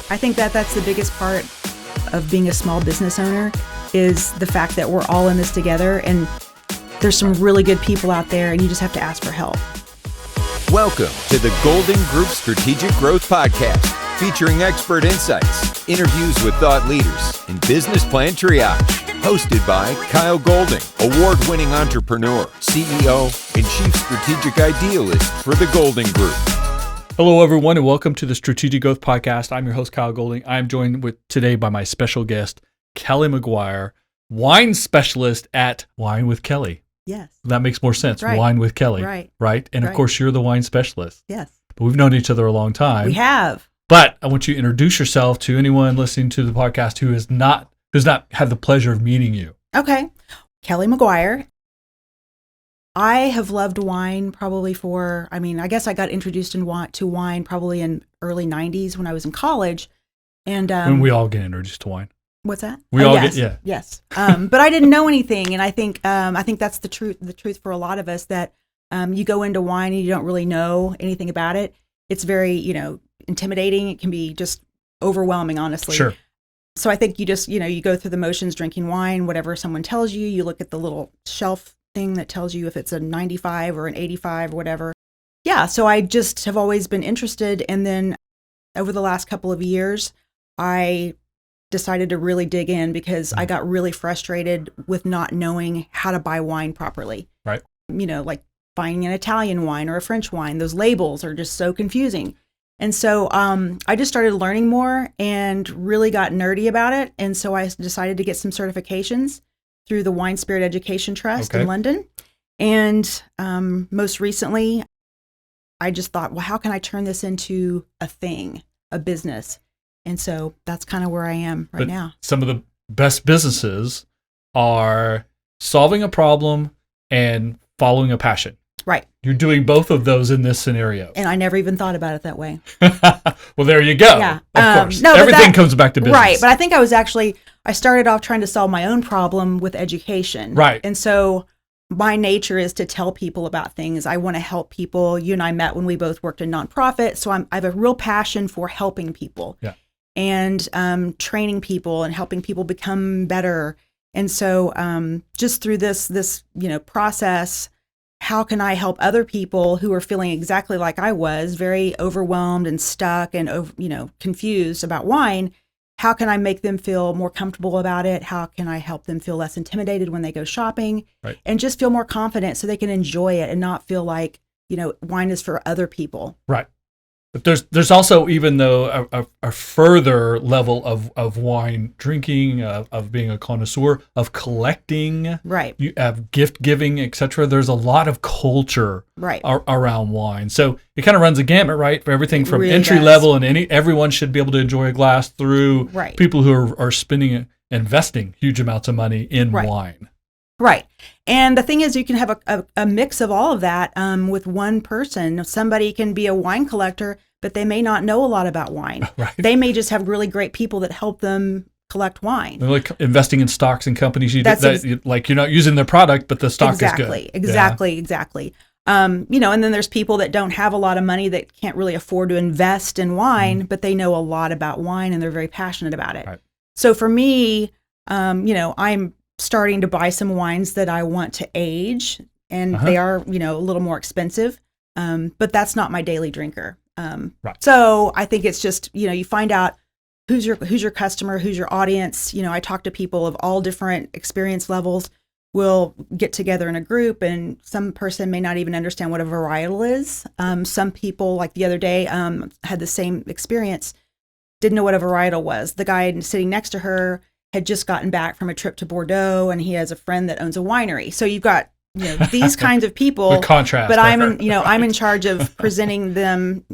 I think that that's the biggest part of being a small business owner is the fact that we're all in this together, and there's some really good people out there, and you just have to ask for help. Welcome to the Golden Group Strategic Growth Podcast, featuring expert insights, interviews with thought leaders, and business plan triage. Hosted by Kyle Golding, award-winning entrepreneur, CEO, and chief strategic idealist for the Golden Group. Hello, everyone, and welcome to the Strategic Growth Podcast. I'm your host, Kyle Golding. I'm joined today by my special guest, Kelley McGuire, wine specialist at Wine With Kelley. Yes. That makes more sense. Right. Wine With Kelley. Right. And of course, you're the wine specialist. Yes. But we've known each other a long time. We have. But I want you to introduce yourself to anyone listening to the podcast who has not had the pleasure of meeting you. Okay. Kelley McGuire. I have loved wine probably I guess I got introduced to wine probably in early 90s when I was in college. And when we all get introduced to wine. What's that? Yes. But I didn't know anything. And I think that's the truth for a lot of us, that you go into wine and you don't really know anything about it. It's very, intimidating. It can be just overwhelming, honestly. Sure. So I think you just, you go through the motions drinking wine, whatever someone tells you. You look at the little shelf thing that tells you if it's a 95 or an 85 or whatever. Yeah, so I just have always been interested. And then over the last couple of years, I decided to really dig in because I got really frustrated with not knowing how to buy wine properly. Right. Like buying an Italian wine or a French wine. Those labels are just so confusing. And so I just started learning more and really got nerdy about it. And so I decided to get some certifications through the Wine Spirit Education Trust in London. And most recently, I just thought, well, how can I turn this into a thing, a business? And so that's kind of where I am right now. Some of the best businesses are solving a problem and following a passion. Right. You're doing both of those in this scenario. And I never even thought about it that way. Well, there you go. Yeah. Of course. Everything comes back to business. Right. But I think I started off trying to solve my own problem with education. Right. And so my nature is to tell people about things. I want to help people. You and I met when we both worked in nonprofit. So I have a real passion for helping people. Yeah. And training people and helping people become better. And so just through this process, how can I help other people who are feeling exactly like I was, very overwhelmed and stuck and confused about wine? How can I make them feel more comfortable about it? How can I help them feel less intimidated when they go shopping, right, and just feel more confident so they can enjoy it and not feel like, wine is for other people. Right. But there's also, even though a further level of wine drinking, of being a connoisseur, of collecting, right, of gift giving, etc. There's a lot of culture right around wine. So it kind of runs a gamut, right? For everything from really entry does. level, and everyone should be able to enjoy a glass, through right, people who are investing huge amounts of money in right, wine. Right. And the thing is, you can have a mix of all of that with one person. Somebody can be a wine collector, but they may not know a lot about wine. Right. They may just have really great people that help them collect wine. They're like investing in stocks and companies you're not using their product, but the stock is good. Exactly. And then there's people that don't have a lot of money that can't really afford to invest in wine, but they know a lot about wine and they're very passionate about it. Right. So for me, I'm starting to buy some wines that I want to age, and they are, a little more expensive. But that's not my daily drinker. Right. So I think it's just, you find out who's your customer, who's your audience. I talk to people of all different experience levels. We'll get together in a group, and some person may not even understand what a varietal is. Some people, like the other day, had the same experience, didn't know what a varietal was. The guy sitting next to her had just gotten back from a trip to Bordeaux, and he has a friend that owns a winery. So you've got these kinds of people. The contrast. But I'm in charge of presenting them,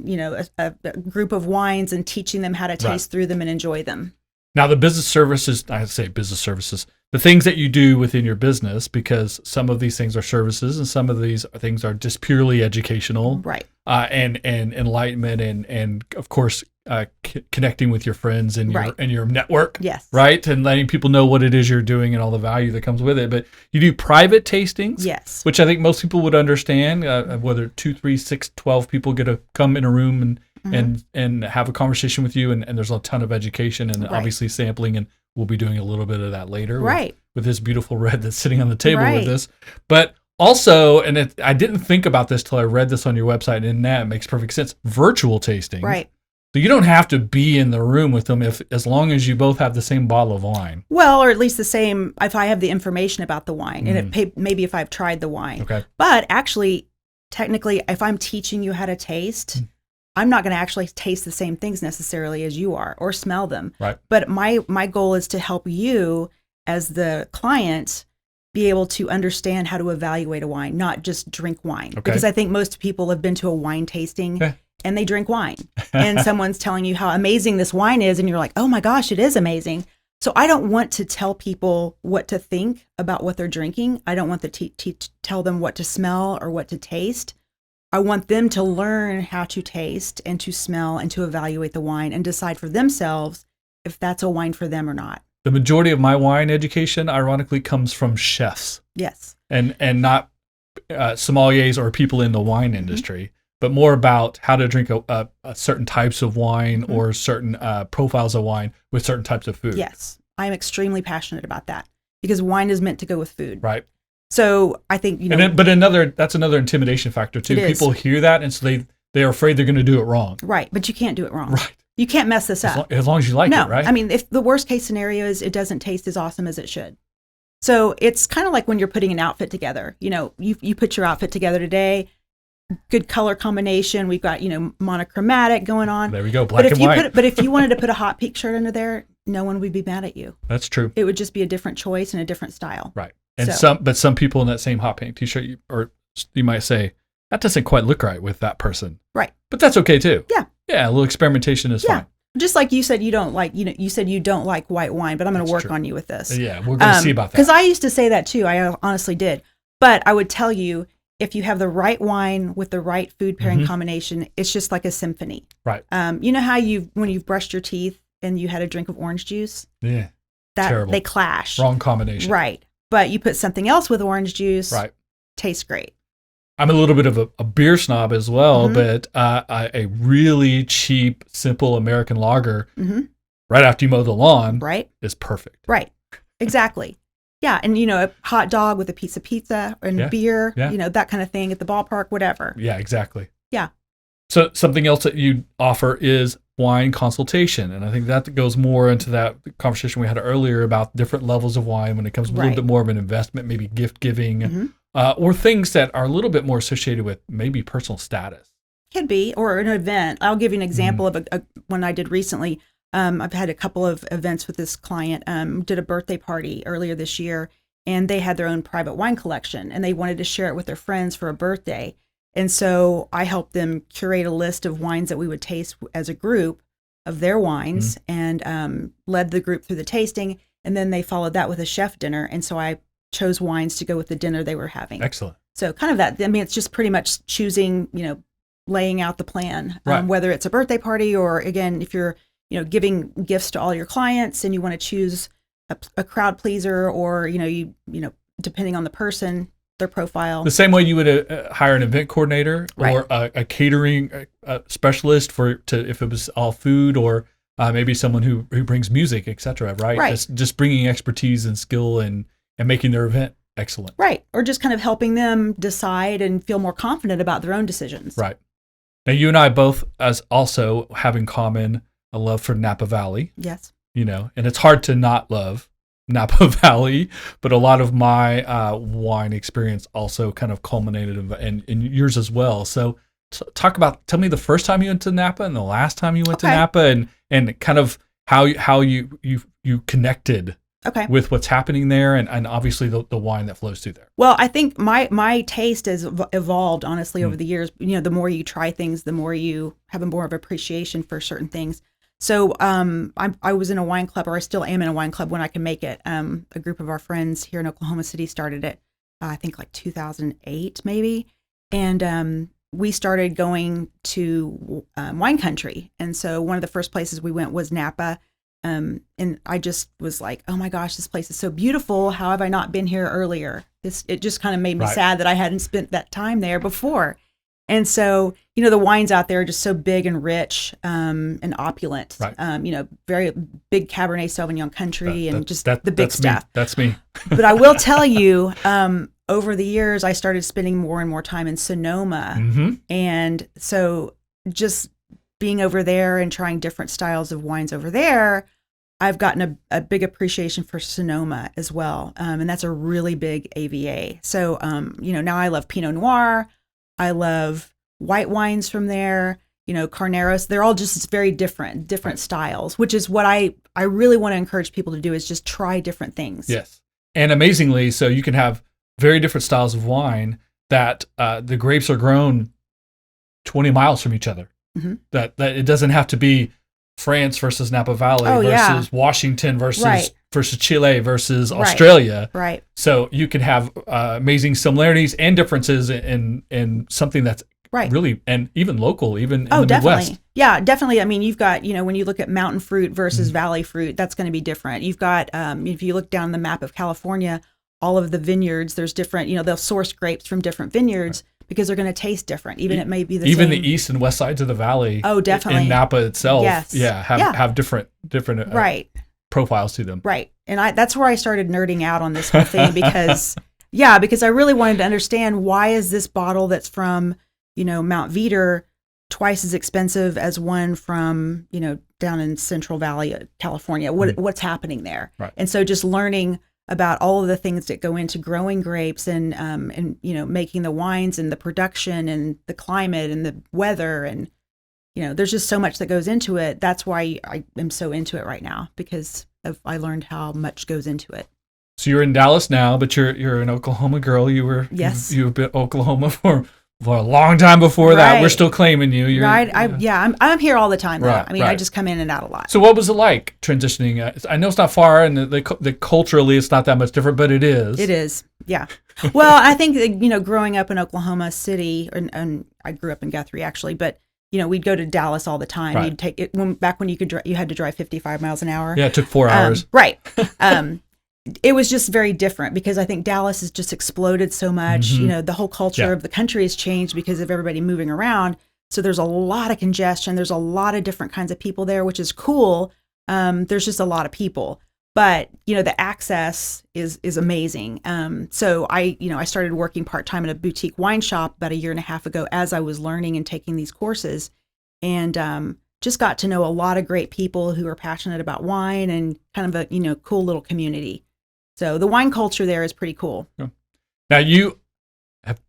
a group of wines and teaching them how to taste through them and enjoy them. Now, the business services, the things that you do within your business, because some of these things are services and some of these things are just purely educational, right? And enlightenment and of course connecting with your friends and your network, yes, right, and letting people know what it is you're doing and all the value that comes with it. But you do private tastings, yes, which I think most people would understand. Whether 2, 3, 6, 12 people get to come in a room and have a conversation with you. And there's a ton of education and obviously sampling, and we'll be doing a little bit of that later with this beautiful red that's sitting on the table with us. But also, and I didn't think about this till I read this on your website, and that makes perfect sense. Virtual tasting. Right. So you don't have to be in the room with them as long as you both have the same bottle of wine. Well, or at least the same, if I have the information about the wine, and maybe if I've tried the wine. Okay. But actually, technically, if I'm teaching you how to taste, I'm not going to actually taste the same things necessarily as you are or smell them. Right. But my goal is to help you as the client be able to understand how to evaluate a wine, not just drink wine. Okay. Because I think most people have been to a wine tasting and they drink wine. And someone's telling you how amazing this wine is, and you're like, oh my gosh, it is amazing. So I don't want to tell people what to think about what they're drinking. I don't want to tell them what to smell or what to taste. I want them to learn how to taste and to smell and to evaluate the wine and decide for themselves if that's a wine for them or not. The majority of my wine education, ironically, comes from chefs. Yes. And not sommeliers or people in the wine industry, but more about how to drink a certain types of wine or certain profiles of wine with certain types of food. Yes. I'm extremely passionate about that because wine is meant to go with food. Right. So I think, that's another intimidation factor too. People hear that, and so they're afraid they're going to do it wrong. Right. But you can't do it wrong. Right. You can't mess this up. As long as you like it, right? I mean, if the worst case scenario is it doesn't taste as awesome as it should. So it's kind of like when you're putting an outfit together. You put your outfit together today, good color combination. We've got, monochromatic going on. There we go, black and white. But if you wanted to put a Hot Peak shirt under there, no one would be mad at you. That's true. It would just be a different choice and a different style. Right. And some people in that same Hot Pink t-shirt, you might say, that doesn't quite look right with that person. Right. But that's okay too. Yeah. Yeah, a little experimentation is fine. Just like you said, you don't like white wine, but I'm going to work on you with this. Yeah, we're going to see about that. Because I used to say that too. I honestly did. But I would tell you, if you have the right wine with the right food pairing combination, it's just like a symphony. Right. You know how when you've brushed your teeth and you had a drink of orange juice? Yeah. Terrible. They clash. Wrong combination. Right. But you put something else with orange juice. Right. Tastes great. I'm a little bit of a beer snob as well, but a really cheap, simple American lager right after you mow the lawn is perfect. Right. Exactly. Yeah. And, a hot dog with a piece of pizza and beer, that kind of thing at the ballpark, whatever. Yeah, exactly. Yeah. So something else that you offer is wine consultation. And I think that goes more into that conversation we had earlier about different levels of wine when it comes a little bit more of an investment, maybe gift giving. Or things that are a little bit more associated with maybe personal status. Could be, or an event. I'll give you an example of one I did recently. I've had a couple of events with this client. Did a birthday party earlier this year, and they had their own private wine collection, and they wanted to share it with their friends for a birthday. And so I helped them curate a list of wines that we would taste as a group of their wines, and led the group through the tasting. And then they followed that with a chef dinner. And so I chose wines to go with the dinner they were having. Excellent. So kind of that, it's just pretty much choosing, laying out the plan, whether it's a birthday party or, again, if you're, giving gifts to all your clients and you want to choose a crowd pleaser or, depending on the person, their profile. The same way you would hire an event coordinator or a catering specialist if it was all food, or maybe someone who brings music, et cetera, right? Just bringing expertise and skill and making their event excellent. Right. Or just kind of helping them decide and feel more confident about their own decisions. Right. Now, you and I both also have in common a love for Napa Valley. Yes. And it's hard to not love Napa Valley, but a lot of my wine experience also kind of culminated in yours as well. So tell me the first time you went to Napa and the last time you went to Napa and kind of how you connected with what's happening there and obviously the wine that flows through there. Well, I think my taste has evolved, honestly, over the years. The more you try things, the more you have more of appreciation for certain things. So I was in a wine club, or I still am in a wine club when I can make it. A group of our friends here in Oklahoma City started it, I think like 2008 maybe. And we started going to wine country. And so one of the first places we went was Napa. And I just was like, oh my gosh, this place is so beautiful. How have I not been here earlier? It just kind of made me sad that I hadn't spent that time there before. And so, the wines out there are just so big and rich and opulent. Right. Very big Cabernet Sauvignon country the big that's stuff. Me. That's me. But I will tell you, over the years, I started spending more and more time in Sonoma. Mm-hmm. And so just being over there and trying different styles of wines over there, I've gotten a big appreciation for Sonoma as well. And that's a really big AVA. So, now I love Pinot Noir. I love white wines from there, Carneros. They're all just very different styles, which is what I really want to encourage people to do, is just try different things. Yes. And amazingly, so you can have very different styles of wine that the grapes are grown 20 miles from each other. Mm-hmm. That it doesn't have to be France versus Napa Valley versus Washington versus Chile versus Australia. Right. So you can have amazing similarities and differences in something that's really, and even local, even in the definitely. Midwest. Yeah, definitely. I mean, you've got, when you look at mountain fruit versus valley fruit, that's going to be different. You've got, if you look down the map of California, all of the vineyards, there's different, they'll source grapes from different vineyards. Because they're going to taste different, even it may be the same. Even the east and west sides of the valley. Oh, definitely. In Napa itself, yes. have different profiles to them. Right, and that's where I started nerding out on this whole thing because I really wanted to understand, why is this bottle that's from Mount Veeder twice as expensive as one from down in Central Valley, California? What's happening there? Right. And so just learning about all of the things that go into growing grapes and making the wines and the production and the climate and the weather, and there's just so much that goes into it. That's why I am so into it right now, because I learned how much goes into it. So you're in Dallas now, but you're an Oklahoma girl. You've been Oklahoma for a long time before that. We're still claiming you. You're, right. I'm here all the time. Though. Right, I mean, I just come in and out a lot. So what was it like transitioning? I know it's not far, and the culturally it's not that much different, but it is. It is. Yeah. Well, I think growing up in Oklahoma City, and I grew up in Guthrie actually, but we'd go to Dallas all the time. Right. You'd take it back when you had to drive 55 miles an hour. Yeah, it took 4 hours. Right. It was just very different because I think Dallas has just exploded so much. Mm-hmm. The whole culture of the country has changed because of everybody moving around. So there's a lot of congestion. There's a lot of different kinds of people there, which is cool. There's just a lot of people, but the access is amazing. So I started working part-time in a boutique wine shop about 1.5 years ago as I was learning and taking these courses, and just got to know a lot of great people who are passionate about wine and kind of a cool little community. So the wine culture there is pretty cool. Now you have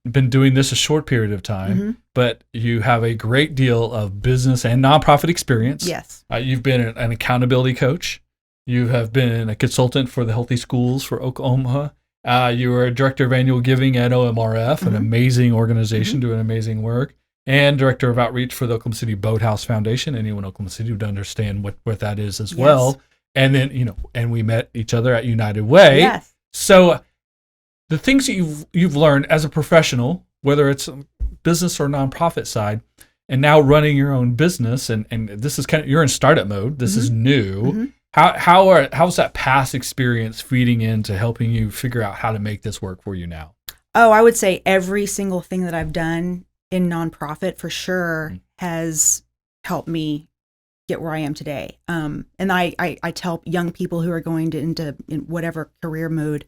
been doing this a short period of time, but you have a great deal of business and nonprofit experience. Yes. You've been an accountability coach. You have been a consultant for the Healthy Schools for Oklahoma. You were a director of annual giving at OMRF, an amazing organization doing amazing work, and director of outreach for the Oklahoma City Boathouse Foundation. Anyone in Oklahoma City would understand what that is as well. And then, and we met each other at United Way. Yes. So the things that you've learned as a professional, whether it's business or nonprofit side, and now running your own business, and this is you're in startup mode. This is new. How's that past experience feeding into helping you figure out how to make this work for you now? Oh, I would say every single thing that I've done in nonprofit for sure has helped me get where I am today. And I tell young people who are going into whatever career mode,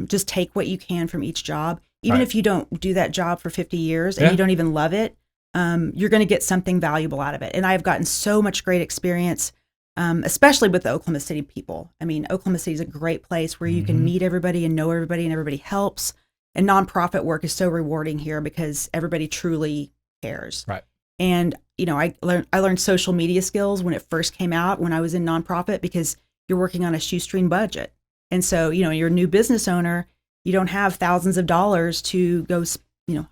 just take what you can from each job. Even if you don't do that job for 50 years and you don't even love it, you're going to get something valuable out of it. And I've gotten so much great experience, especially with the Oklahoma City people. I mean, Oklahoma City is a great place where you can meet everybody and know everybody, and everybody helps. And nonprofit work is so rewarding here because everybody truly cares. Right. And I learned social media skills when it first came out when I was in nonprofit, because you're working on a shoestring budget. And so, you're a new business owner, you don't have thousands of dollars to go,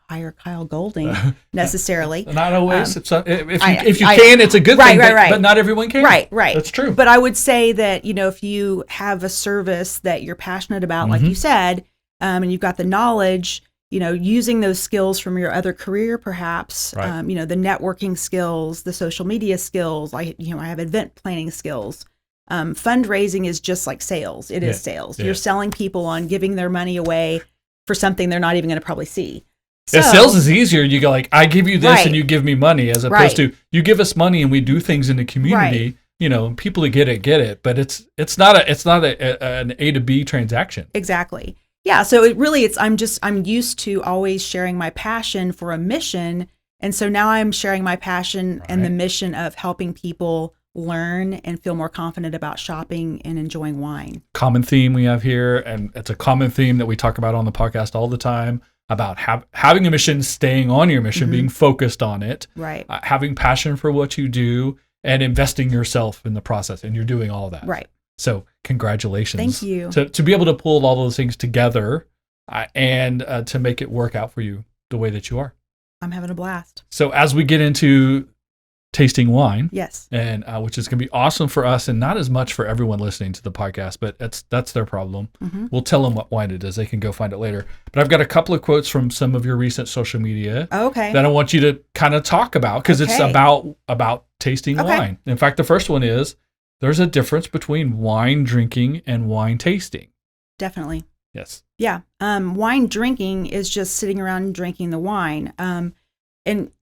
hire Kyle Golding necessarily. Not always. If you can, it's a good thing, but not everyone can. Right. That's true. But I would say that, if you have a service that you're passionate about, like you said, and you've got the knowledge, using those skills from your other career, perhaps, the networking skills, the social media skills, I have event planning skills. Fundraising is just like sales. It is sales. You're selling people on giving their money away for something they're not even going to probably see. If sales is easier, you go like, I give you this and you give me money, as opposed to you give us money and we do things in the community. You know, people who get it, but it's not an A to B transaction. Exactly. Yeah. So I'm used to always sharing my passion for a mission. And so now I'm sharing my passion and the mission of helping people learn and feel more confident about shopping and enjoying wine. Common theme we have here, and it's a common theme that we talk about on the podcast all the time, about having a mission, staying on your mission, being focused on it, having passion for what you do, and investing yourself in the process. And you're doing all that. Right. So congratulations. Thank you. To be able to pull all those things together and to make it work out for you the way that you are. I'm having a blast. So as we get into tasting wine, and which is going to be awesome for us and not as much for everyone listening to the podcast, but that's their problem. We'll tell them what wine it is. They can go find it later. But I've got a couple of quotes from some of your recent social media that I want you to kind of talk about, because it's about tasting wine. In fact, the first one is, there's a difference between wine drinking and wine tasting. Definitely. Yes. Yeah. Wine drinking is just sitting around and drinking the wine. And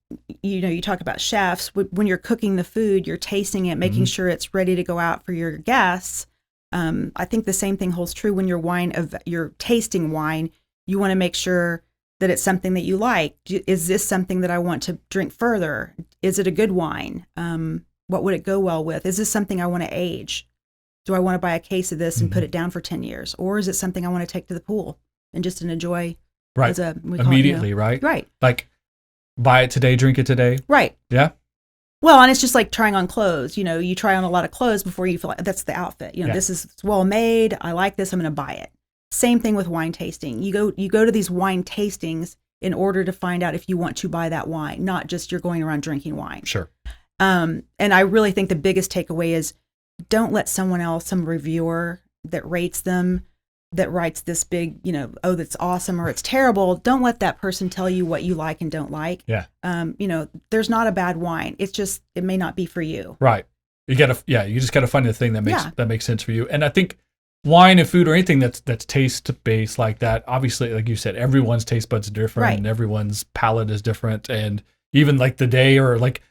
you talk about chefs. When you're cooking the food, you're tasting it, making sure it's ready to go out for your guests. I think the same thing holds true when you're tasting wine. You want to make sure that it's something that you like. Is this something that I want to drink further? Is it a good wine? What would it go well with? Is this something I want to age? Do I want to buy a case of this and put it down for 10 years? Or is it something I want to take to the pool and just enjoy immediately, right? Right. Like, buy it today, drink it today. Right. Yeah. Well, and it's just like trying on clothes. You try on a lot of clothes before you feel like that's the outfit. This is well made. I like this. I'm going to buy it. Same thing with wine tasting. You go to these wine tastings in order to find out if you want to buy that wine, not just you're going around drinking wine. Sure. And I really think the biggest takeaway is, don't let someone else, some reviewer that rates them, that writes this big, oh, that's awesome or it's terrible. Don't let that person tell you what you like and don't like. Yeah. There's not a bad wine. It's just, it may not be for you. Right. You just got to find the thing that makes sense for you. And I think wine and food or anything that's taste based like that, obviously, like you said, everyone's taste buds are different and everyone's palate is different. And even like the day, or like,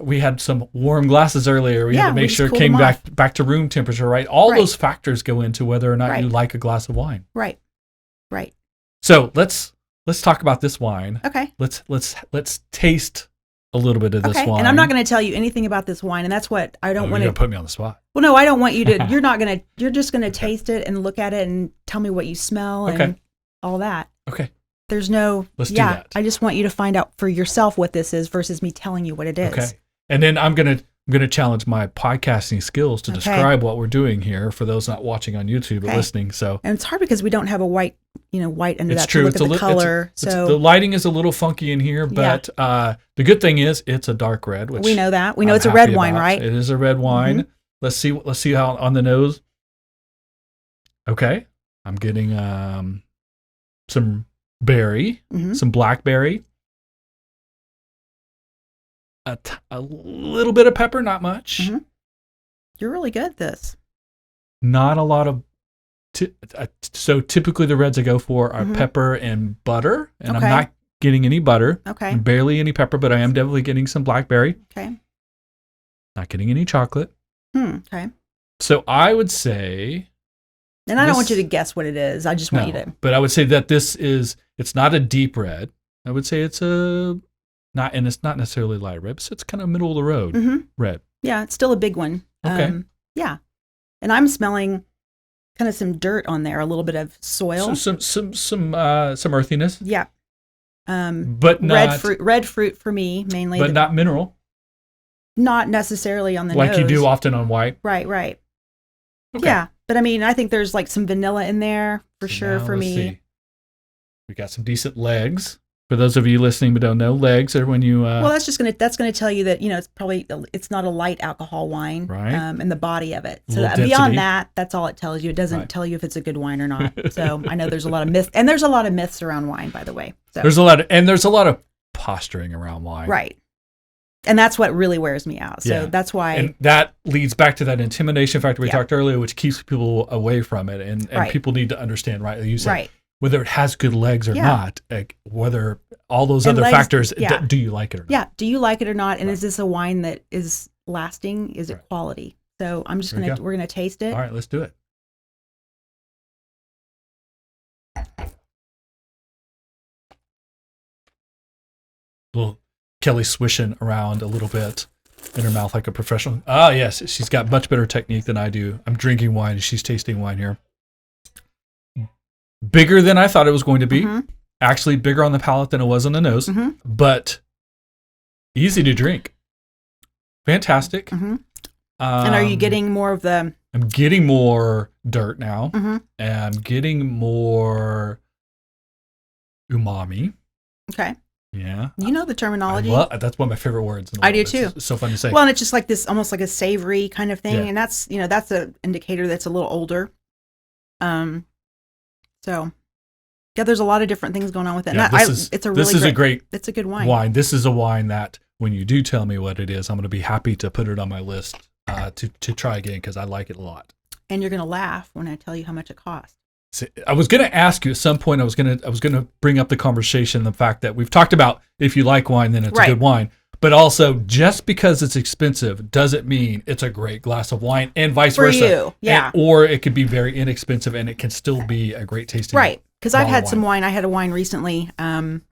we had some warm glasses earlier. We had to make sure it came back to room temperature, right? All those factors go into whether or not you like a glass of wine. Right. So let's talk about this wine. Okay. Let's taste a little bit of this wine. And I'm not going to tell you anything about this wine, and that's what I don't want to. You're going to put me on the spot. Well, no, I don't want you to. You're just going to taste it and look at it and tell me what you smell and all that. Okay. There's no. Let's do that. I just want you to find out for yourself what this is versus me telling you what it is. Okay. And then I'm gonna challenge my podcasting skills to describe what we're doing here for those not watching on YouTube or listening. So, and it's hard because we don't have a white under it's that true. to look at the color. So the lighting is a little funky in here, but the good thing is it's a dark red. Which we know that. We know it's a red wine, right? It is a red wine. Let's see how on the nose. Okay, I'm getting some berry, some blackberry. A little bit of pepper, not much. You're really good at this. Not a lot of. So typically the reds I go for are pepper and butter, and I'm not getting any butter. Okay. Barely any pepper, but I am definitely getting some blackberry. Okay. Not getting any chocolate. Okay. So I would say. And I don't want you to guess what it is. I just want you to. But I would say that it's not a deep red. I would say it's it's not necessarily light red, so it's kind of middle of the road red. Yeah, it's still a big one. Okay. Yeah. And I'm smelling kind of some dirt on there, a little bit of soil. So some earthiness. Yeah. But not red fruit for me mainly. But not mineral. Not necessarily on the like nose. You do often on white. Right. Okay. Yeah. But I mean, I think there's like some vanilla in there for sure for me. See. We got some decent legs. For those of you listening but don't know, legs are when you. Well, that's gonna tell you that it's not a light alcohol wine, right? And the body of it. So beyond that, that's all it tells you. It doesn't tell you if it's a good wine or not. So I know there's a lot of myths, and there's a lot of myths around wine, by the way. So. There's a lot of posturing around wine, right? And that's what really wears me out. So that's why. And that leads back to that intimidation factor we talked earlier, which keeps people away from it, and people need to understand, right? You said. Right. whether it has good legs or Yeah. not, like whether all those And other legs, factors, yeah. do you like it or not? Yeah. Do you like it or not? And Right. is this a wine that is lasting? Is it Right. quality? So I'm just There you go. we're gonna taste it. All right, let's do it. Little Kelly swishing around a little bit in her mouth like a professional. Ah, yes, she's got much better technique than I do. I'm drinking wine and she's tasting wine here. Bigger than I thought it was going to be. Mhm. Actually, bigger on the palate than it was on the nose, Mhm. but easy to drink. Fantastic. Mhm. And are you getting more of the? I'm getting more dirt now. Mhm. And I'm getting more umami. Okay. Yeah. You know the terminology. That's one of my favorite words. In the I do world. too. It's so fun to say. Well, and it's just like this, almost like a savory kind of thing, Yeah. and that's that's an indicator that's a little older. So yeah, there's a lot of different things going on with it. Yeah, And it's a really great it's a good wine. wine. This is a wine that when you do tell me what it is, I'm going to be happy to put it on my list to try again because I like it a lot. And you're gonna laugh when I tell you how much it costs. So I was going to ask you at some point. I was going to bring up the conversation, the fact that we've talked about if you like wine, then it's a Right. good wine. But also, just because it's expensive doesn't mean it's a great glass of wine, and vice For versa. you, yeah. Or it could be very inexpensive, and it can still be a great tasting. Right. Because I've bottle had of some wine. wine. I had a wine recently. I think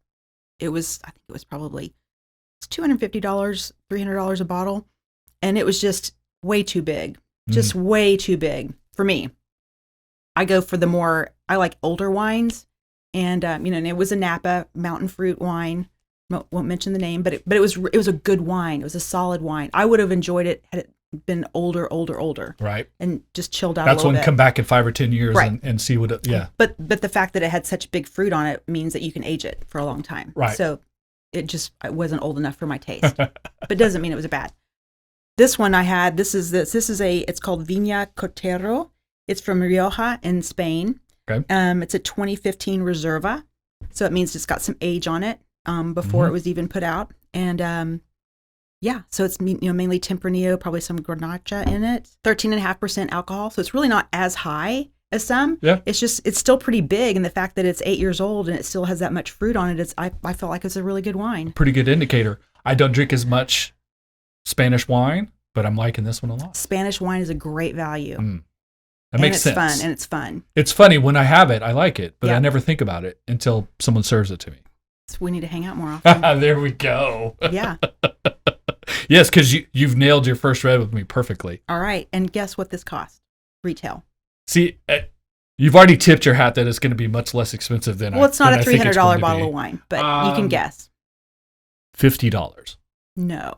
it was probably $250, $300 a bottle, and it was just way too big. Just way too big for me. I go for I like older wines, and and it was a Napa mountain fruit wine. Won't mention the name, but it was a good wine. It was a solid wine. I would have enjoyed it had it been older, Right. and just chilled out. That's a little when bit. come back in 5 or 10 years Right. and see what it, yeah. But the fact that it had such big fruit on it means that you can age it for a long time. Right. So it wasn't old enough for my taste, but it doesn't mean it was bad. This one I had. It's called Viña Cotero. It's from Rioja in Spain. Okay. It's a 2015 Reserva, so it means it's got some age on it before it was even put out, and yeah, so it's mainly Tempranillo, probably some Grenache in it. 13.5% alcohol, so it's really not as high as some. Yeah. It's still pretty big, and the fact that it's 8 years old and it still has that much fruit on it, I feel like it's a really good wine. Pretty good indicator. I don't drink as much Spanish wine, but I'm liking this one a lot. Spanish wine is a great value. That makes sense. Fun, and it's fun. It's funny when I have it, I like it, but Yeah. I never think about it until someone serves it to me. So we need to hang out more often. There we go. Yeah. Yes, because you've nailed your first red with me perfectly. All right. And guess what this cost? Retail. See, you've already tipped your hat that it's going to be much less expensive than Well, it's not a than I think it's $300 going to bottle be. of wine, but you can guess. $50. No.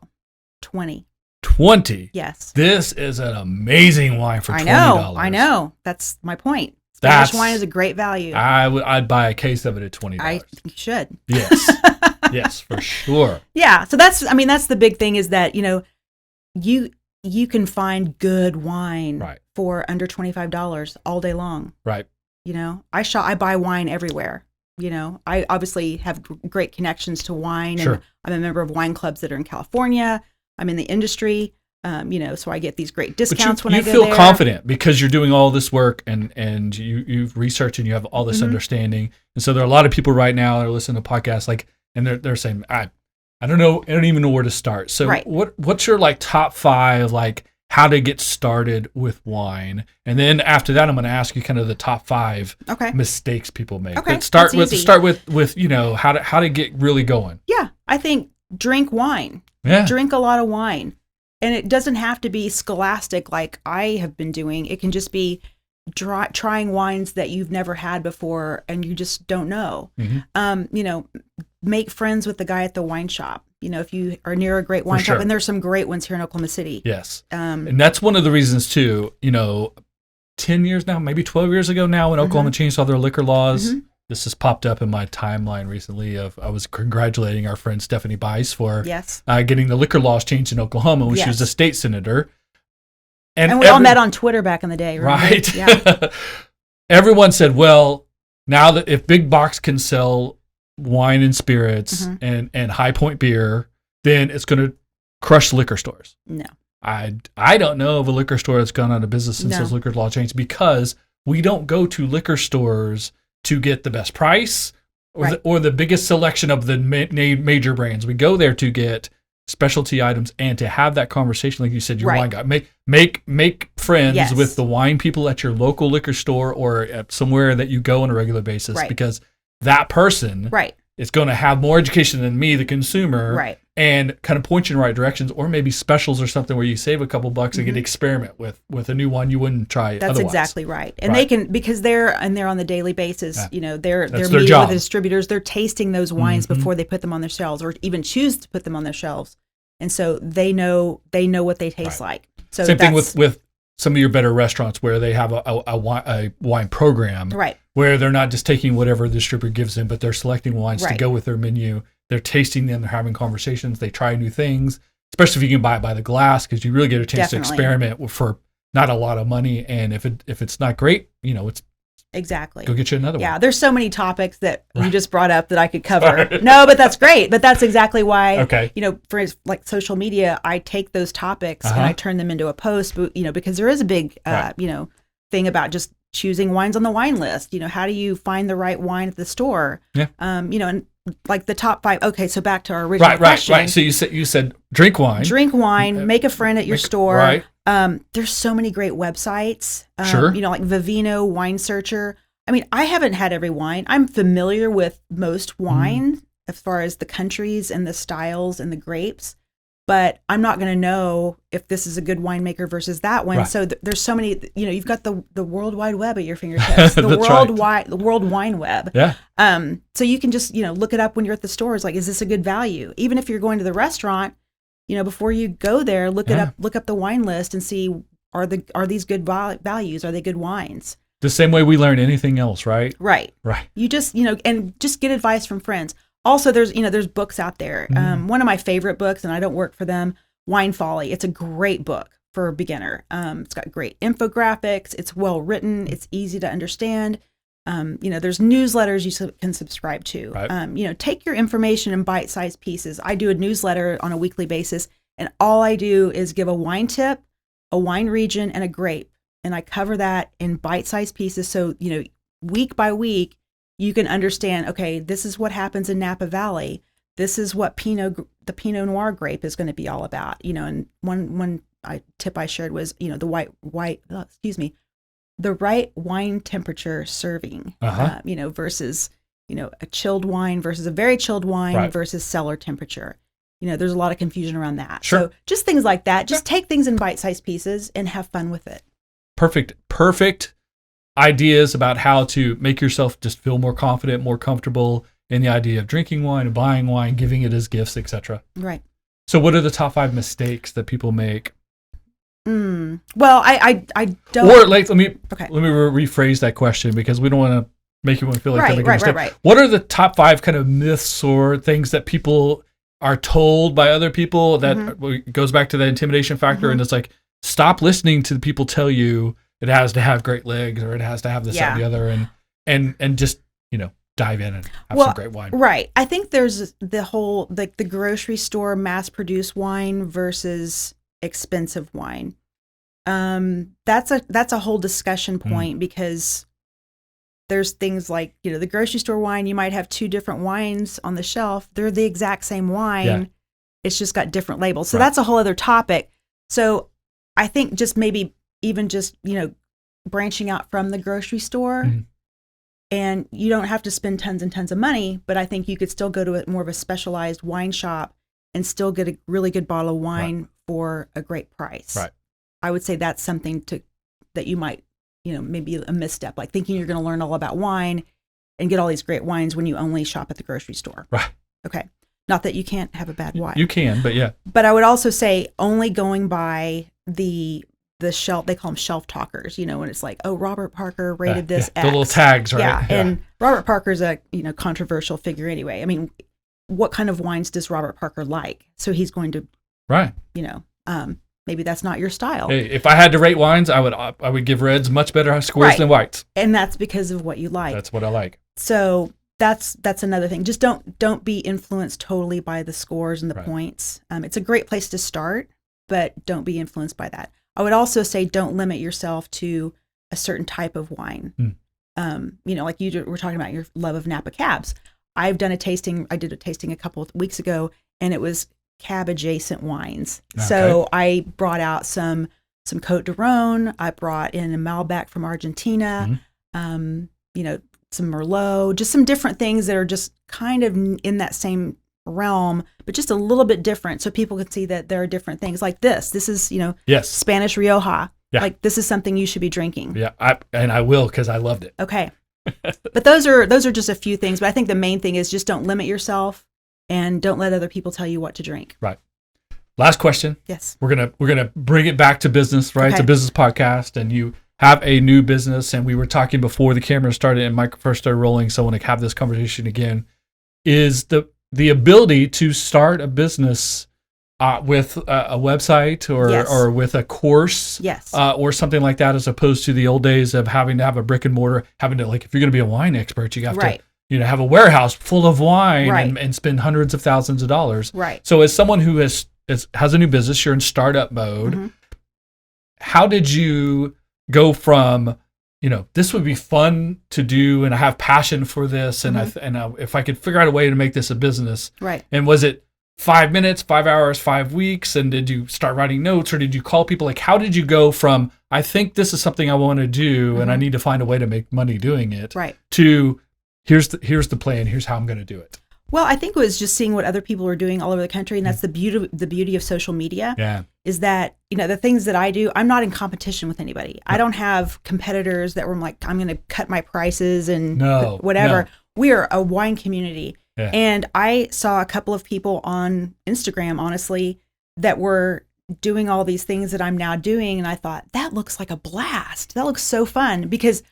20. 20. Yes. This is an amazing wine for $20. I know. That's my point. That's- Spanish wine is a great value. I'd buy a case of it at $20. I think you should. Yes. Yes, for sure. Yeah. So that's the big thing is that, you can find good wine Right. for under $25 all day long. Right. I buy wine everywhere. I obviously have great connections to wine, Sure. and I'm a member of wine clubs that are in California. I'm in the industry, so I get these great discounts when I go there. You feel confident because you're doing all this work and you've researched and you have all this understanding. And so there are a lot of people right now that are listening to podcasts and they're saying, I don't know, I don't even know where to start. So Right. what's your top 5 how to get started with wine? And then after that, I'm going to ask you kind of the top 5 Okay. mistakes people make. Okay, But start that's easy. with how to get really going. Yeah, I think drink wine. Yeah. Drink a lot of wine. And it doesn't have to be scholastic like I have been doing. It can just be trying wines that you've never had before and you just don't know. Make friends with the guy at the wine shop. If you are near a great wine sure. shop, and there's some great ones here in Oklahoma City. Yes. Um, And that's one of the reasons too, 10 years now, maybe 12 years ago now when Oklahoma changed all their liquor laws. This has popped up in my timeline recently I was congratulating our friend Stephanie Bice for yes. getting the liquor laws changed in Oklahoma when she was a Yes. state senator. And we all met on Twitter back in the day, remember? Right. Yeah. Everyone said, well, now that if Big Box can sell wine and spirits and High Point beer, then it's going to crush liquor stores. No. I don't know of a liquor store that's gone out of business since No. those liquor law changed because we don't go to liquor stores to get the best price or, Right. or the biggest selection of the major brands. We go there to get specialty items and to have that conversation, like you said, your Right. wine guy. Make friends Yes. with the wine people at your local liquor store or at somewhere that you go on a regular basis, Right. because that person Right. is going to have more education than me, the consumer, Right. and kind of point you in the right directions, or maybe specials or something where you save a couple bucks and get to experiment with a new one you wouldn't try That's otherwise. exactly right. And Right. they can, because they're on the daily basis, Yeah. they're That's their meeting job. with the distributors, they're tasting those wines Mhm. before they put them on their shelves or even choose to put them on their shelves. And so they know what they taste like. So Same thing that's- with some of your better restaurants where they have a wine program, right. where they're not just taking whatever the distributor gives them, but they're selecting wines to Right. go with their menu. They're tasting them, they're having conversations, they try new things, especially if you can buy it by the glass, because you really get a chance Definitely. to experiment for not a lot of money. And if it's not great, it's Exactly. go get you another Yeah, one. there's so many topics that you Right. just brought up that I could cover. Sorry. No, but that's great. But that's exactly why, Okay. for like social media, I take those topics and Uh-huh. I turn them into a post, because there is a big, Right. thing about just choosing wines on the wine list. How do you find the right wine at the store? Yeah. And like the top 5. Okay, so back to our original Right. question. So you said drink wine. Drink wine, make a friend at your store. Right. There's so many great websites. Sure. Like Vivino, Wine Searcher. I mean, I haven't had every wine. I'm familiar with most wine as far as the countries and the styles and the grapes, but I'm not going to know if this is a good winemaker versus that one. Right. So there's so many. You've got the World Wide Web at your fingertips. The That's the World Wine Web. Yeah. So you can just look it up when you're at the stores. Like, is this a good value? Even if you're going to the restaurant, before you go there, look up the wine list and see are these good values? Are they good wines? The same way we learn anything else, right? Right. Right. You just and just get advice from friends. Also, there's books out there. One of my favorite books, and I don't work for them, Wine Folly. It's a great book for a beginner. It's got great infographics. It's well written. It's easy to understand. There's newsletters you can subscribe to. Right. Take your information in bite-sized pieces. I do a newsletter on a weekly basis, and all I do is give a wine tip, a wine region, and a grape. And I cover that in bite-sized pieces. So, week by week, you can understand, okay, this is what happens in Napa Valley. This is what the Pinot Noir grape is going to be all about. And one tip I shared was, the the right wine temperature serving, versus, a chilled wine versus a very chilled wine Right. versus cellar temperature. There's a lot of confusion around that. Sure. So just things like that. Just take things in bite-sized pieces and have fun with it. Perfect ideas about how to make yourself just feel more confident, more comfortable in the idea of drinking wine and buying wine, giving it as gifts, etc. Right. So what are the top 5 mistakes that people make? Well, I don't. Or let me Okay. rephrase that question, because we don't want to make you feel like they're making a mistake. Right. What are the top 5 kind of myths or things that people are told by other people that it goes back to the intimidation factor, and it's like, stop listening to the people tell you it has to have great legs or it has to have this, that, and the other, and just dive in and have some great wine. Right. I think there's the whole the grocery store mass-produced wine versus expensive wine. That's a whole discussion point, because there's things like, the grocery store wine, you might have 2 different wines on the shelf. They're the exact same wine. Yeah. It's just got different labels. So that's a whole other topic. So I think just maybe even just, branching out from the grocery store, and you don't have to spend tons and tons of money, but I think you could still go to more of a specialized wine shop and still get a really good bottle of wine for a great price. Right. I would say that's something that you might, maybe a misstep, like thinking you're going to learn all about wine and get all these great wines when you only shop at the grocery store. Right. Okay. Not that you can't have a bad wine. You can, but yeah. But I would also say only going by the shelf, they call them shelf talkers, when it's like, oh, Robert Parker rated this X. The little tags, right? Yeah. And Robert Parker's a, controversial figure anyway. I mean, what kind of wines does Robert Parker like? So he's going to, maybe that's not your style. Hey, if I had to rate wines, I would give reds much better scores than whites. And that's because of what you like. That's what I like. So that's another thing. Just don't be influenced totally by the scores and the points. It's a great place to start, but don't be influenced by that. I would also say don't limit yourself to a certain type of wine. like you were talking about your love of Napa cabs. I've done a tasting. I did a tasting a couple of weeks ago, and it was cab adjacent wines. Okay. So I brought out some Côte de Rhone. I brought in a Malbec from Argentina. Some Merlot, just some different things that are just kind of in that same realm, but just a little bit different, so people can see that there are different things. Like this is Spanish Rioja. Yeah. Like this is something you should be drinking. Yeah, I will, because I loved it. Okay. But those are just a few things. But I think the main thing is just don't limit yourself and don't let other people tell you what to drink. Right. Last question. Yes. We're gonna bring it back to business, right? Okay. It's a business podcast, and you have a new business, and we were talking before the camera started and mic first started rolling, so I want to have this conversation again. Is the ability to start a business with a website or with a course, or something like that, as opposed to the old days of having to have a brick and mortar, having to, like, if you're going to be a wine expert, you have to have a warehouse full of wine and spend hundreds of thousands of dollars. Right. So as someone who has a new business, you're in startup mode. How did you go from, this would be fun to do, and I have passion for this, and if I could figure out a way to make this a business, right? And was it 5 minutes, 5 hours, 5 weeks, and did you start writing notes, or did you call people? Like, how did you go from, I think this is something I want to do, and I need to find a way to make money doing it, right, to here's the plan, here's how I'm going to do it? Well, I think it was just seeing what other people are doing all over the country, and that's the beauty of social media. Yeah, is that the things that I do, I'm not in competition with anybody. I don't have competitors that were like, I'm going to cut my prices and whatever. No. We are a wine community, and I saw a couple of people on Instagram, honestly, that were doing all these things that I'm now doing, and I thought, that looks like a blast. That looks so fun, because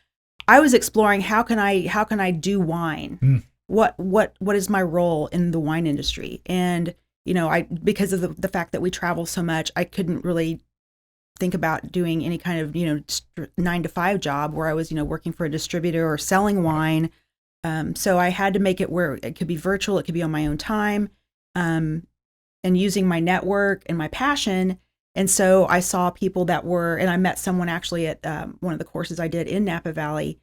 I was exploring how can I do wine. What is my role in the wine industry? And because of the fact that we travel so much, I couldn't really think about doing any kind of 9-to-5 job where I was working for a distributor or selling wine. So I had to make it where it could be virtual, it could be on my own time, and using my network and my passion. And so I saw people and I met someone actually at one of the courses I did in Napa Valley,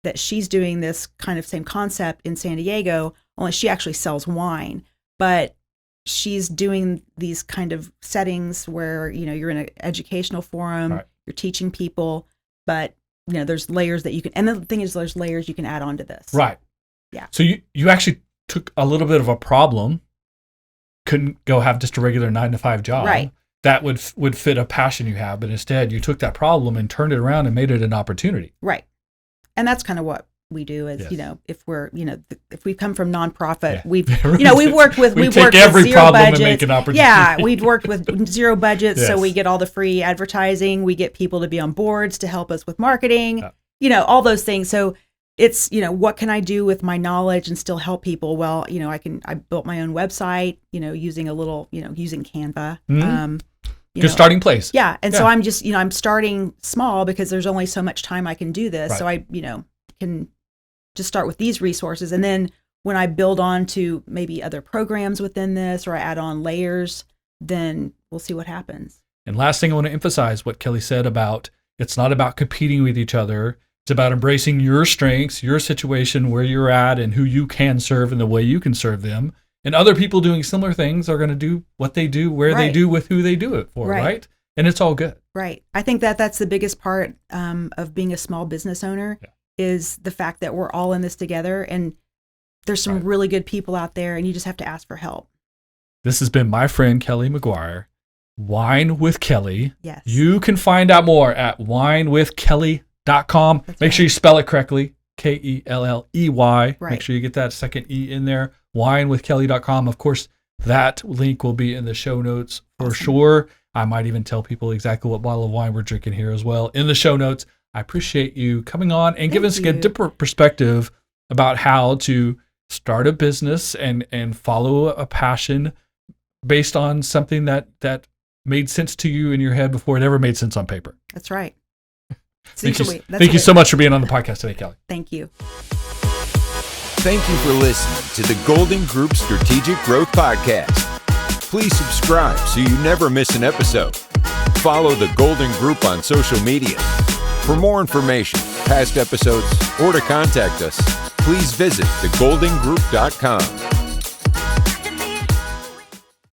that she's doing this kind of same concept in San Diego, only she actually sells wine, but she's doing these kind of settings where, you're in an educational forum, you're teaching people, but there's layers that you can, and the thing is there's layers you can add on to this. Right. Yeah. So you actually took a little bit of a problem, couldn't go have just a regular 9-to-5 job. Right. That would fit a passion you have, but instead you took that problem and turned it around and made it an opportunity. Right. And that's kind of what we do is, if we're, if we come from nonprofit, we've worked with, we've worked with zero budgets. And make an opportunity. Yeah. We've worked with zero budgets. So we get all the free advertising. We get people to be on boards to help us with marketing, all those things. So it's, what can I do with my knowledge and still help people? Well, I built my own website, using a little, using Canva. Good starting place. Yeah. And so I'm just, I'm starting small because there's only so much time I can do this. Right. So I, can just start with these resources. And then when I build on to maybe other programs within this, or I add on layers, then we'll see what happens. And last thing I want to emphasize what Kelley said about, it's not about competing with each other. It's about embracing your strengths, your situation, where you're at, and who you can serve and the way you can serve them. And other people doing similar things are going to do what they do, where they do, with who they do it for, right? And it's all good. Right. I think that's the biggest part of being a small business owner is the fact that we're all in this together, and there's some really good people out there, and you just have to ask for help. This has been my friend Kelley McGuire, Wine with Kelley. Yes. You can find out more at winewithkelley.com. Make sure you spell it correctly. Kelley. Right. Make sure you get that second E in there. Winewithkelley.com. Of course, that link will be in the show notes for sure. I might even tell people exactly what bottle of wine we're drinking here as well in the show notes. I appreciate you coming on and giving us a different perspective about how to start a business and follow a passion based on something that made sense to you in your head before it ever made sense on paper. That's right. Thank you so much for being on the podcast today, Kelley. Thank you. Thank you for listening to the Golden Group Strategic Growth Podcast. Please subscribe so you never miss an episode. Follow the Golden Group on social media. For more information, past episodes, or to contact us, please visit thegoldengroup.com.